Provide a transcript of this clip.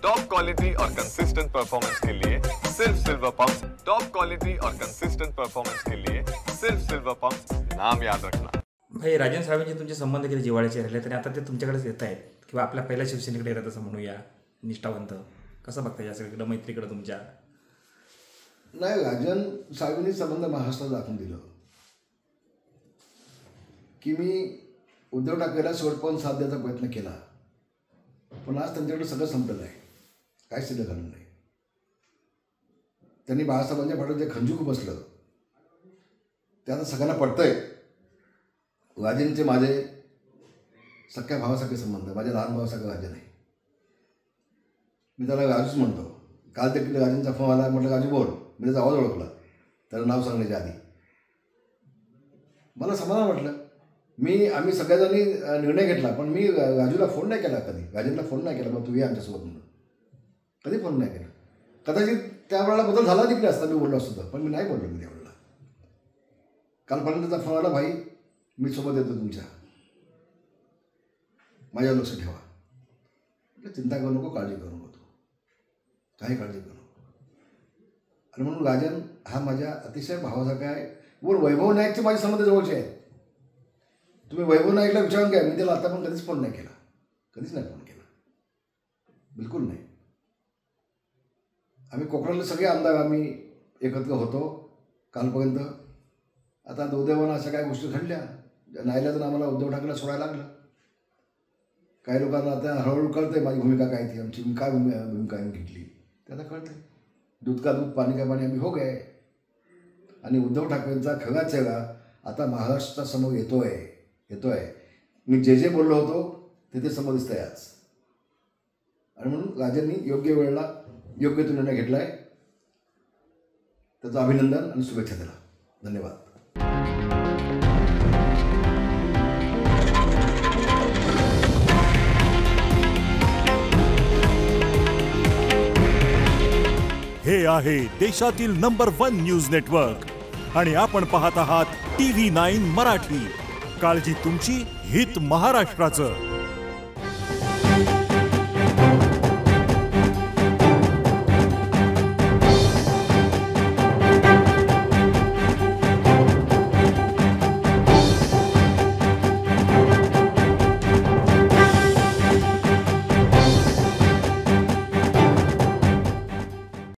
Top quality और consistent performance के लिए सिर्फ सिल्वर पंप्स। टॉप क्वालिटी और कंसिस्टेंट परफॉर्मेंस के लिए सिर्फ सिल्वर पंप्स, नाम याद रखना। भाई राजन साहेबांचे तुमचे संबंध किती जिव्हाळ्याचे राहिले आणि आता ते तुमच्याकडेच येत आहेत किंवा आपल्या पहिल्या शिवसेनेकडे येतात असं म्हणूया, निष्ठावंत कसं बघता या सगळीकडे मैत्रीकडे तुमच्या? नाही, राजन साहेबांनी संबंध महाराष्ट्रात दाखवून दिलं की मी उद्धव ठाकरेला शेवटपर्यंत साथ द्यायचा प्रयत्न केला, पण आज त्यांच्याकडे सगळं संपलेलं आहे, काय सिद्ध झालं नाही. त्यांनी बाळासाहेबांच्या पाठीवर जे खंजूक बसलं ते आता सगळ्यांना पडतंय. राजनचे माझे सख्या भावासारखे संबंध, माझ्या लहान भावासारखं राजन आहे. मी त्याला राजूच म्हणतो. काल देखील राजनचा फोन आला, म्हटलं राजू बोल. मी त्याचा आवाज ओळखला त्याला नाव सांगण्याच्या आधी. मला समाधान वाटलं. आम्ही सगळ्याजणी निर्णय घेतला, पण मी राजूला फोन नाही केला कधी, राजनला फोन नाही केला, मग तू ये आमच्यासोबत म्हणून कधी फोन नाही केला. कदाचित त्यावेळेला बदल झाला देखील असता, मी बोललो असतो, पण मी नाही बोललो. मी त्यावेळेला कालपर्यंत त्याचा फोन आला, भाई मी सोबत येतो तुमच्या, माझ्यावर लक्ष ठेवा. चिंता करू नको, काळजी करू नको, तू काही काळजी करू नको. आणि म्हणून राजन हा माझ्या अतिशय भावासारखा आहे. वर वैभव नाईकचे माझे संबंध जवळचे आहेत. तुम्ही वैभव नाईकला विचारून घ्या, मी त्याला आता पण कधीच फोन नाही केला, कधीच नाही फोन केला, बिलकुल नाही. आम्ही कोकणातले सगळे आमदार आम्ही एकत्र होतो कालपर्यंत. आता दुर्दैवानं अशा काही गोष्टी घडल्या, नाईलाजानं आम्हाला उद्धव ठाकरेला सोडायला लागलं. काही लोकांना आता हळूहळू कळतंय माझी भूमिका काय ती, आमची काय भूमिका आम्ही घेतली ते आता कळतंय. दूध का दूध पाणी का पाणी आम्ही हो गए. आणि उद्धव ठाकरेंचा खरा चेहरा आता महाराष्ट्रासमोर येतोय. मी जे बोललो होतो ते समोर दिसतंय आज. आणि म्हणून राजांनी योग्य वेळेला योग्य तो निर्णय घेतला आहे. त्याचं अभिनंदन आणि शुभेच्छा दिला. धन्यवाद. हे आहे देशातील नंबर 1 न्यूज नेटवर्क आणि आपण पाहत आहात TV9 मराठी. काळजी तुमची, हित महाराष्ट्राचं.